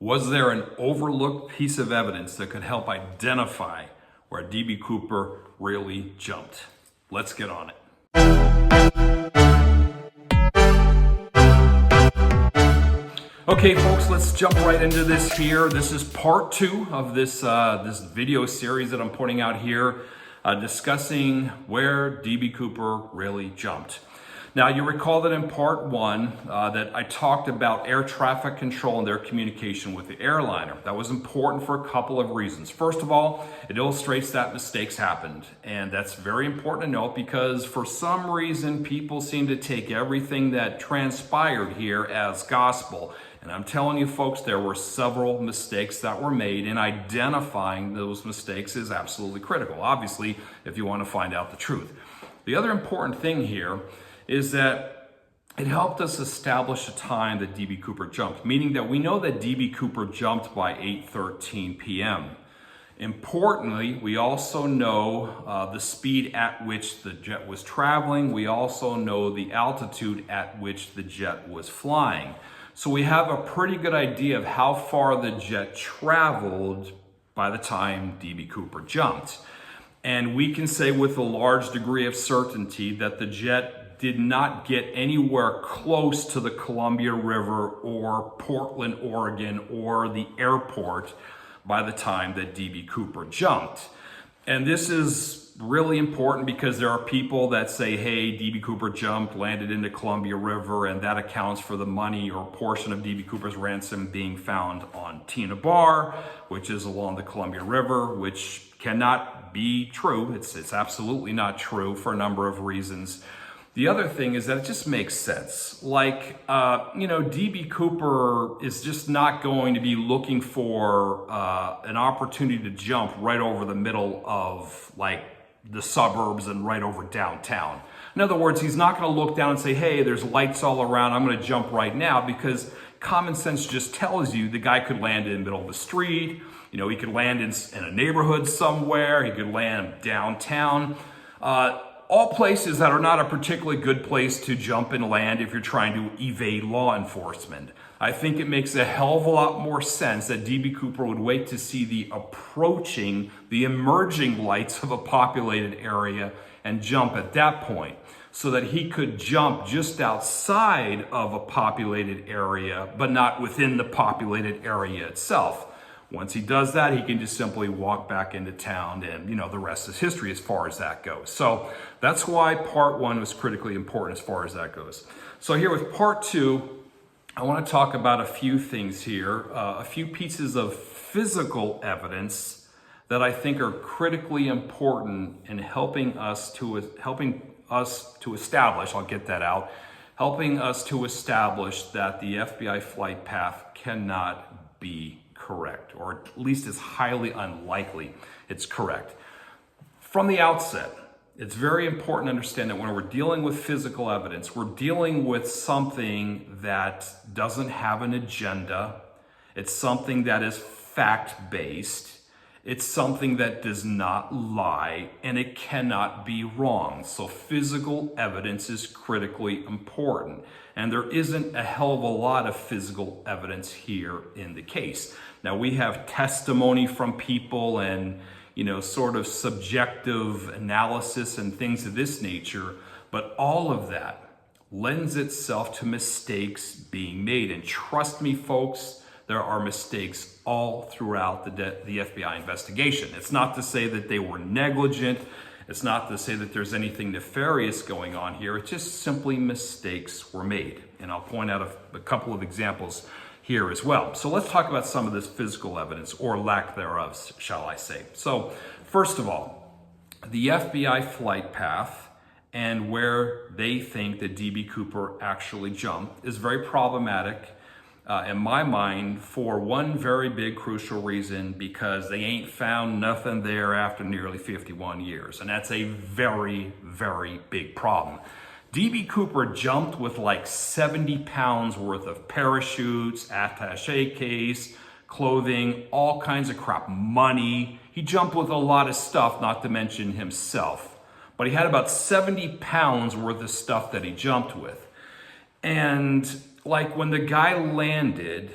Was there an overlooked piece of evidence that could help identify where DB Cooper really jumped? Let's get on it. Okay, folks, let's jump right into this here. This is part 2 of this video series that I'm putting out here, discussing where DB Cooper really jumped. Now, you recall that in part 1 that I talked about air traffic control and their communication with the airliner. That was important for a couple of reasons. First of all, it illustrates that mistakes happened. And that's very important to note because for some reason, people seem to take everything that transpired here as gospel. And I'm telling you folks, there were several mistakes that were made, and identifying those mistakes is absolutely critical, obviously, if you want to find out the truth. The other important thing here is that it helped us establish a time that DB Cooper jumped, meaning that we know that DB Cooper jumped by 8:13 p.m. Importantly, we also know the speed at which the jet was traveling. We also know the altitude at which the jet was flying. So we have a pretty good idea of how far the jet traveled by the time DB Cooper jumped. And we can say with a large degree of certainty that the jet did not get anywhere close to the Columbia River or Portland, Oregon, or the airport by the time that DB Cooper jumped. And this is really important because there are people that say, hey, DB Cooper jumped, landed in the Columbia River, and that accounts for the money or portion of DB Cooper's ransom being found on Tina Bar, which is along the Columbia River, which cannot be true. It's absolutely not true for a number of reasons. The other thing is that it just makes sense. Like, DB Cooper is just not going to be looking for an opportunity to jump right over the middle of, like, the suburbs and right over downtown. In other words, he's not going to look down and say, hey, there's lights all around, I'm going to jump right now, because common sense just tells you the guy could land in the middle of the street. You know, he could land in a neighborhood somewhere. He could land downtown. All places that are not a particularly good place to jump and land if you're trying to evade law enforcement. I think it makes a hell of a lot more sense that DB Cooper would wait to see the emerging lights of a populated area and jump at that point, so that he could jump just outside of a populated area, but not within the populated area itself. Once he does that, he can just simply walk back into town, and the rest is history as far as that goes. So that's why part 1 was critically important as far as that goes. So here with part 2, I want to talk about a few things here, a few pieces of physical evidence that I think are critically important in helping us to establish, helping us to establish that the FBI flight path cannot be correct, or at least is highly unlikely it's correct. From the outset, it's very important to understand that when we're dealing with physical evidence, we're dealing with something that doesn't have an agenda. It's something that is fact-based. It's something that does not lie, and it cannot be wrong. So physical evidence is critically important. And there isn't a hell of a lot of physical evidence here in the case. Now, we have testimony from people and, sort of subjective analysis and things of this nature, but all of that lends itself to mistakes being made. And trust me, folks, there are mistakes all throughout the FBI investigation. It's not to say that they were negligent. It's not to say that there's anything nefarious going on here. It's just simply mistakes were made. And I'll point out a couple of examples here as well. So let's talk about some of this physical evidence, or lack thereof, shall I say. So first of all, the FBI flight path and where they think that DB Cooper actually jumped is very problematic in my mind, for one very big crucial reason, because they ain't found nothing there after nearly 51 years. And that's a very, very big problem. DB Cooper jumped with like 70 pounds worth of parachutes, attaché case, clothing, all kinds of crap, money. He jumped with a lot of stuff, not to mention himself. But he had about 70 pounds worth of stuff that he jumped with. And like when the guy landed,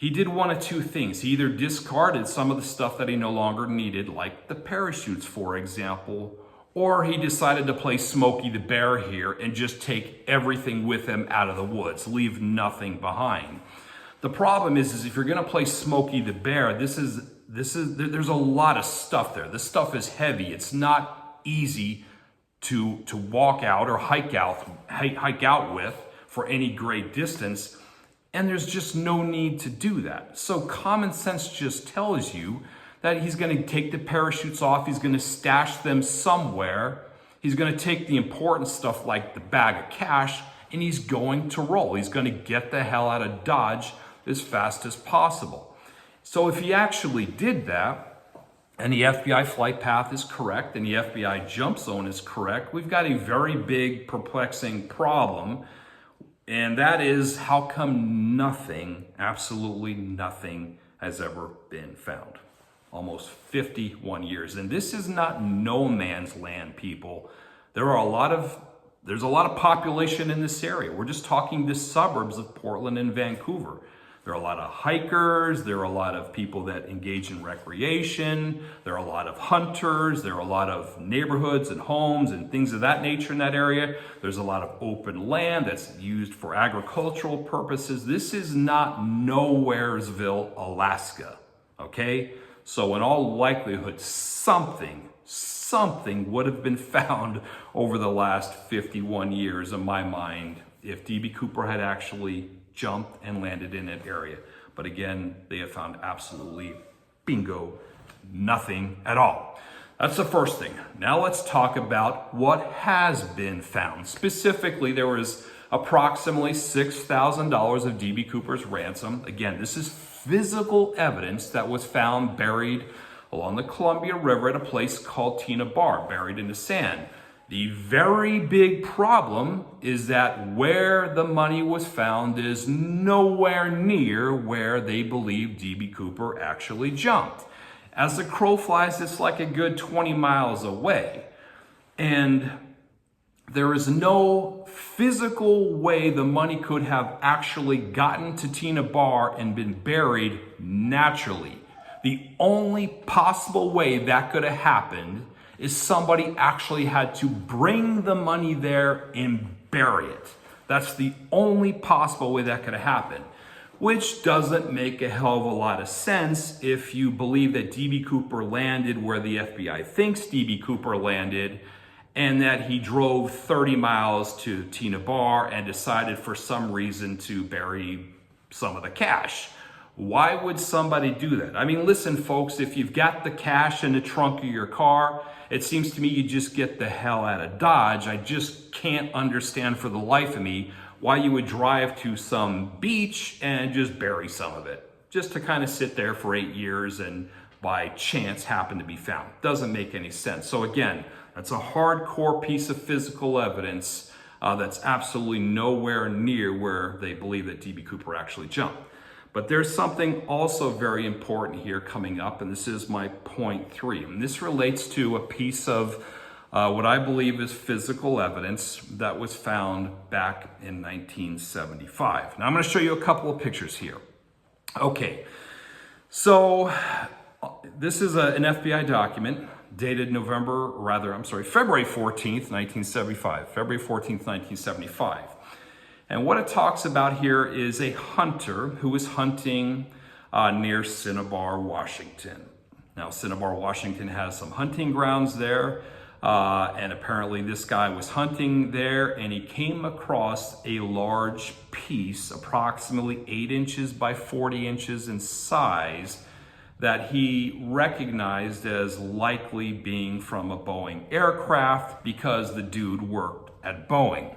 he did one of two things. He either discarded some of the stuff that he no longer needed, like the parachutes, for example, or he decided to play Smokey the Bear here and just take everything with him out of the woods, leave nothing behind. The problem is if you're gonna play Smokey the Bear, there's a lot of stuff there. This stuff is heavy. It's not easy to walk out or hike out with for any great distance. And there's just no need to do that. So common sense just tells you that he's going to take the parachutes off, he's going to stash them somewhere, he's going to take the important stuff like the bag of cash, and he's going to roll. He's going to get the hell out of Dodge as fast as possible. So if he actually did that, and the FBI flight path is correct, and the FBI jump zone is correct, we've got a very big, perplexing problem. And that is, how come nothing, absolutely nothing, has ever been found? Almost 51 years. And this is not no man's land, people. There's a lot of population in this area. We're just talking the suburbs of Portland and Vancouver. There are a lot of hikers, there are a lot of people that engage in recreation, there are a lot of hunters, there are a lot of neighborhoods and homes and things of that nature in that area. There's a lot of open land that's used for agricultural purposes. This is not Nowheresville, Alaska, okay? So in all likelihood, something would have been found over the last 51 years, in my mind, if D.B. Cooper had actually jumped and landed in that area. But again, they have found absolutely bingo, nothing at all. That's the first thing. Now let's talk about what has been found. Specifically, there was approximately $6,000 of D.B. Cooper's ransom. Again, this is physical evidence that was found buried along the Columbia River at a place called Tina Bar, buried in the sand. The very big problem is that where the money was found is nowhere near where they believe D.B. Cooper actually jumped. As the crow flies, it's like a good 20 miles away. And there is no physical way the money could have actually gotten to Tina Bar and been buried naturally. The only possible way that could have happened is somebody actually had to bring the money there and bury it. That's the only possible way that could have happened, which doesn't make a hell of a lot of sense if you believe that D.B. Cooper landed where the FBI thinks D.B. Cooper landed, and that he drove 30 miles to Tina Bar and decided for some reason to bury some of the cash. Why would somebody do that? I mean, listen, folks, if you've got the cash in the trunk of your car, it seems to me you just get the hell out of Dodge. I just can't understand for the life of me why you would drive to some beach and just bury some of it, just to kind of sit there for 8 years and by chance happen to be found. Doesn't make any sense. So again, that's a hardcore piece of physical evidence that's absolutely nowhere near where they believe that D.B. Cooper actually jumped. But there's something also very important here coming up, and this is my point 3. And this relates to a piece of what I believe is physical evidence that was found back in 1975. Now I'm going to show you a couple of pictures here. Okay, so this is an FBI document dated February 14th, 1975. February 14th, 1975. And what it talks about here is a hunter who was hunting near Cinnabar, Washington. Now, Cinnabar, Washington has some hunting grounds there, and apparently this guy was hunting there, and he came across a large piece, approximately 8 inches by 40 inches in size, that he recognized as likely being from a Boeing aircraft because the dude worked at Boeing.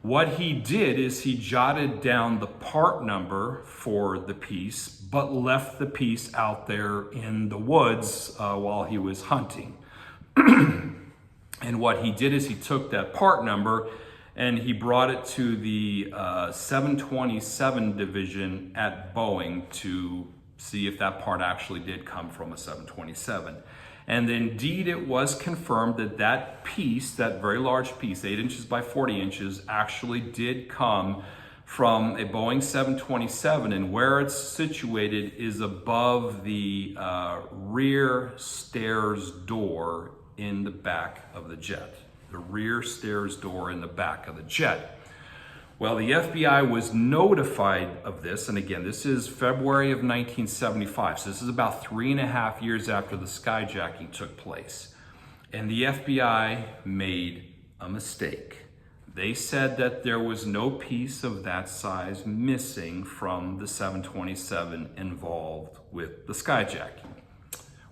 What he did is he jotted down the part number for the piece, but left the piece out there in the woods while he was hunting. And what he did is he took that part number and he brought it to the 727 division at Boeing to see if that part actually did come from a 727. And indeed, it was confirmed that that piece, that very large piece, 8 inches by 40 inches, actually did come from a Boeing 727, and where it's situated is above the rear stairs door in the back of the jet. The rear stairs door in the back of the jet. Well, the FBI was notified of this, and again, this is February of 1975, so this is about 3.5 years after the skyjacking took place. And the FBI made a mistake. They said that there was no piece of that size missing from the 727 involved with the skyjacking.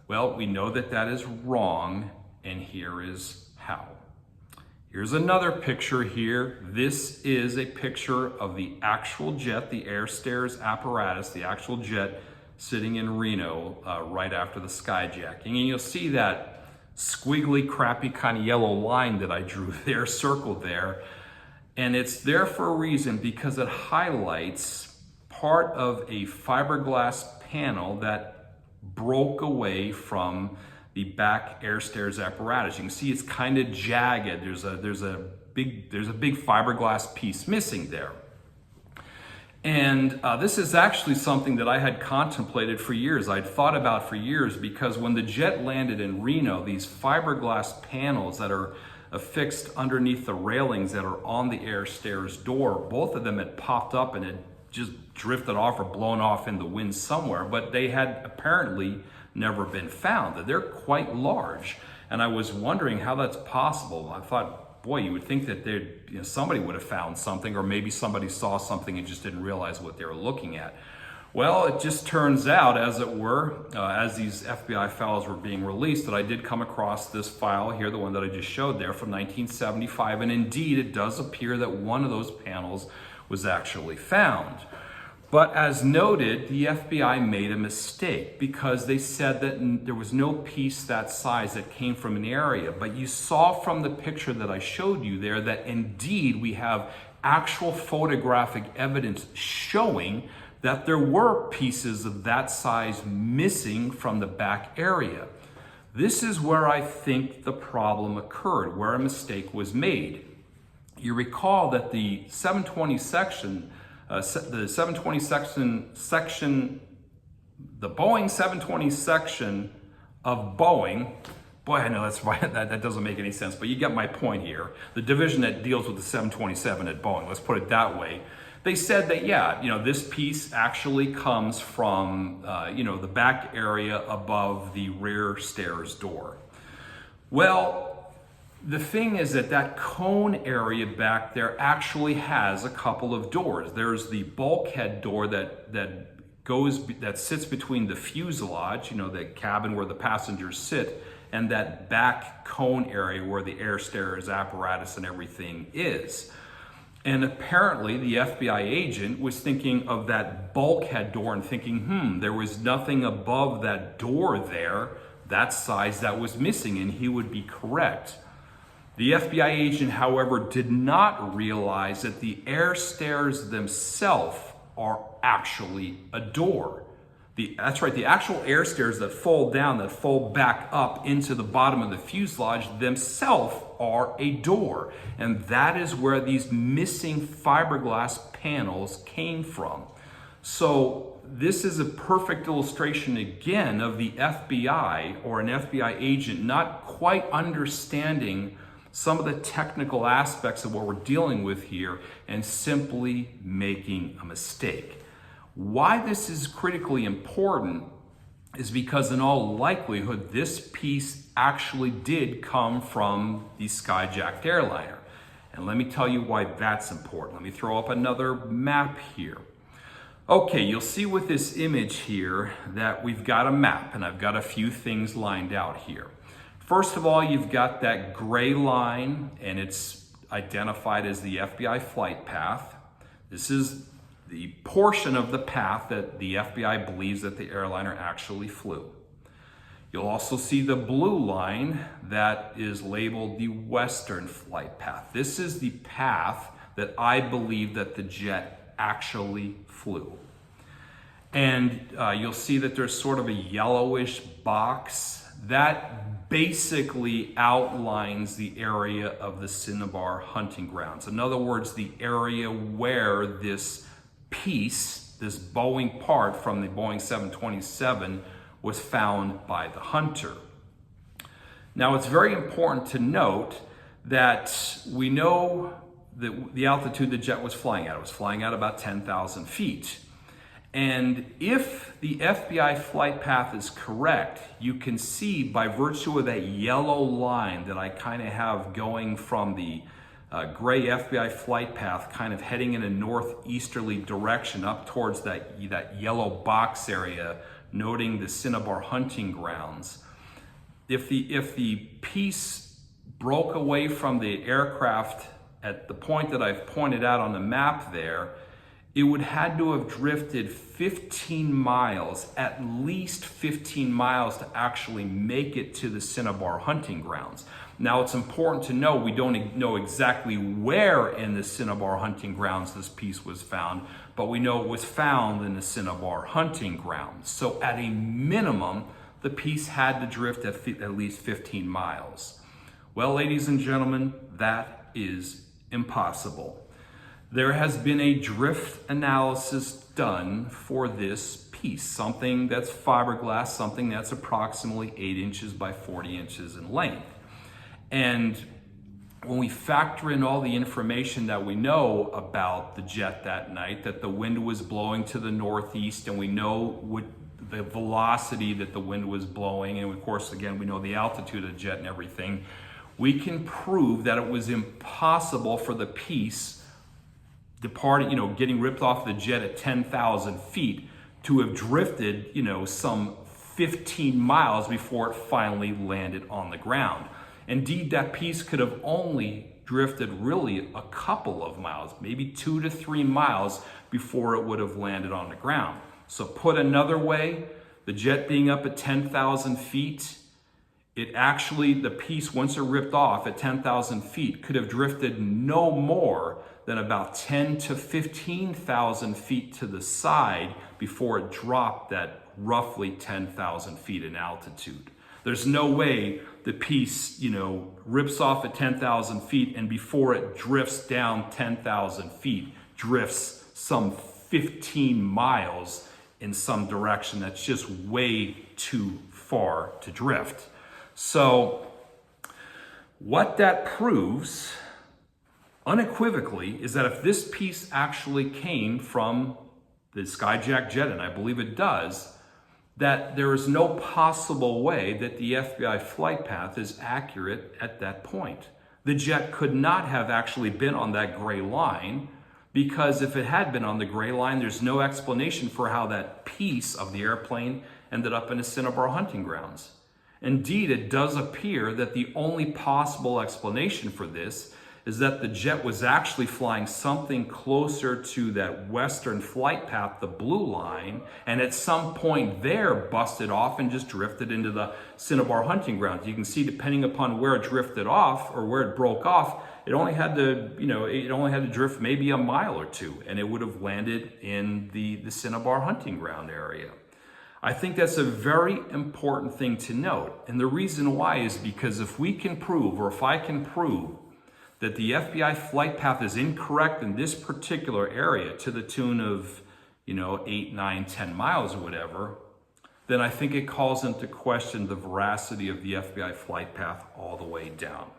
Well, we know that that is wrong, and here is how. Here's another picture here. This is a picture of the actual jet, the air stairs apparatus, the actual jet sitting in Reno right after the skyjacking. And you'll see that squiggly, crappy kind of yellow line that I drew there, circled there. And it's there for a reason, because it highlights part of a fiberglass panel that broke away from the back air stairs apparatus. You can see it's kind of jagged. There's a big fiberglass piece missing there. And this is actually something that I had contemplated for years. I'd thought about for years, because when the jet landed in Reno, these fiberglass panels that are affixed underneath the railings that are on the air stairs door, both of them had popped up and had just drifted off or blown off in the wind somewhere, but they had apparently never been found. They're quite large, and I was wondering how that's possible. I thought, boy, you would think that somebody would have found something, or maybe somebody saw something and just didn't realize what they were looking at. Well, it just turns out, as it were, as these FBI files were being released, that I did come across this file here, the one that I just showed there from 1975, and indeed it does appear that one of those panels was actually found. But as noted, the FBI made a mistake, because they said that there was no piece that size that came from an area. But you saw from the picture that I showed you there that indeed we have actual photographic evidence showing that there were pieces of that size missing from the back area. This is where I think the problem occurred, where a mistake was made. You recall that the 720 section, the Boeing 720 section of Boeing, boy, I know that's right, that doesn't make any sense, but you get my point here. The division that deals with the 727 at Boeing, let's put it that way. They said that, yeah, this piece actually comes from, the back area above the rear stairs door. Well, the thing is that cone area back there actually has a couple of doors. There's the bulkhead door that sits between the fuselage, the cabin where the passengers sit, and that back cone area where the air stairs apparatus and everything is. And apparently the FBI agent was thinking of that bulkhead door and thinking, there was nothing above that door there, that size, that was missing, and he would be correct. The FBI agent, however, did not realize that the air stairs themselves are actually a door. That's right, the actual air stairs that fold down, that fold back up into the bottom of the fuselage themselves are a door. And that is where these missing fiberglass panels came from. So this is a perfect illustration again of the FBI, or an FBI agent, not quite understanding some of the technical aspects of what we're dealing with here and simply making a mistake. Why this is critically important is because in all likelihood, this piece actually did come from the Skyjacker airliner. And let me tell you why that's important. Let me throw up another map here. Okay, you'll see with this image here that we've got a map, and I've got a few things lined out here. First of all, you've got that gray line, and it's identified as the FBI flight path. This is the portion of the path that the FBI believes that the airliner actually flew. You'll also see the blue line that is labeled the western flight path. This is the path that I believe that the jet actually flew. And you'll see that there's sort of a yellowish box. That basically outlines the area of the Cinnabar hunting grounds. In other words, the area where this piece, this Boeing part from the Boeing 727 was found by the hunter. Now, it's very important to note that we know the altitude the jet was flying at. It was flying at about 10,000 feet. And if the FBI flight path is correct, you can see by virtue of that yellow line that I kind of have going from the gray FBI flight path, kind of heading in a northeasterly direction up towards that yellow box area, noting the Cinnabar hunting grounds. If the piece broke away from the aircraft at the point that I've pointed out on the map there, it would had to have drifted 15 miles, at least 15 miles, to actually make it to the Cinnabar hunting grounds. Now, it's important to know we don't know exactly where in the Cinnabar hunting grounds this piece was found, but we know it was found in the Cinnabar hunting grounds. So at a minimum, the piece had to drift at least 15 miles. Well, ladies and gentlemen, that is impossible. There has been a drift analysis done for this piece, something that's fiberglass, something that's approximately 8 inches by 40 inches in length. And when we factor in all the information that we know about the jet that night, that the wind was blowing to the northeast, and we know what the velocity that the wind was blowing, and of course, again, we know the altitude of the jet and everything, we can prove that it was impossible for the piece departing, getting ripped off the jet at 10,000 feet to have drifted, some 15 miles before it finally landed on the ground. Indeed, that piece could have only drifted really a couple of miles, maybe 2 to 3 miles before it would have landed on the ground. So put another way, the jet being up at 10,000 feet, the piece, once it ripped off at 10,000 feet, could have drifted no more than about 10 to 15,000 feet to the side before it dropped at roughly 10,000 feet in altitude. There's no way the piece, rips off at 10,000 feet and before it drifts down 10,000 feet, drifts some 15 miles in some direction. That's just way too far to drift. So what that proves unequivocally is that if this piece actually came from the Skyjacker jet, and I believe it does, that there is no possible way that the FBI flight path is accurate at that point. The jet could not have actually been on that gray line, because if it had been on the gray line, there's no explanation for how that piece of the airplane ended up in the Cinnabar hunting grounds. Indeed, it does appear that the only possible explanation for this is that the jet was actually flying something closer to that western flight path, the blue line, and at some point there busted off and just drifted into the Cinnabar hunting grounds. You can see, depending upon where it drifted off or where it broke off, it only had to drift maybe a mile or two, and it would have landed in the Cinnabar hunting ground area. I think that's a very important thing to note. And the reason why is because if we can prove, or if I can prove, that the FBI flight path is incorrect in this particular area to the tune of, 8, 9, 10 miles or whatever, then I think it calls into question the veracity of the FBI flight path all the way down.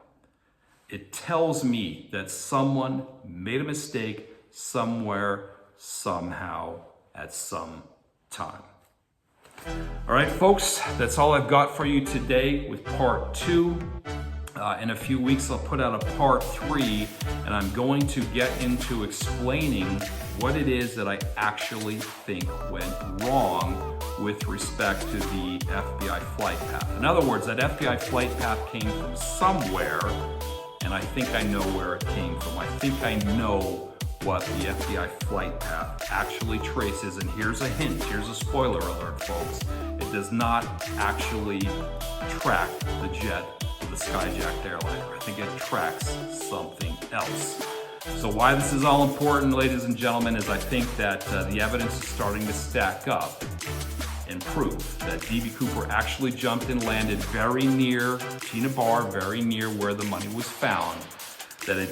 It tells me that someone made a mistake somewhere, somehow, at some time. All right, folks, that's all I've got for you today with part 2. In a few weeks, I'll put out a part 3, and I'm going to get into explaining what it is that I actually think went wrong with respect to the FBI flight path. In other words, that FBI flight path came from somewhere, and I think I know where it came from. I think I know what the FBI flight path actually traces, and here's a hint, here's a spoiler alert, folks. It does not actually track the jet of the Skyjacker airliner. I think it tracks something else. So why this is all important, ladies and gentlemen, is I think that the evidence is starting to stack up. and proof that D.B. Cooper actually jumped and landed very near Tina Bar, very near where the money was found, that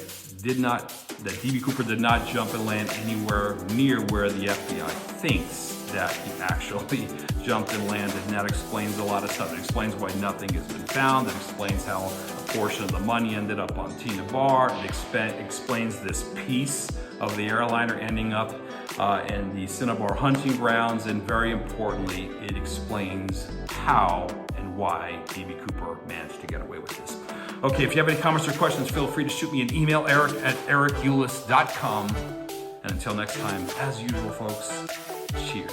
D.B. Cooper did not jump and land anywhere near where the FBI thinks that he actually jumped and landed, and that explains a lot of stuff. It explains why nothing has been found. It explains how a portion of the money ended up on Tina Bar. It explains this piece of the airliner ending up in the Cinnabar hunting grounds, and very importantly, it explains how and why D.B. Cooper managed to get away with this. Okay, if you have any comments or questions, feel free to shoot me an email, eric@ericulis.com. And until next time, as usual, folks, cheers.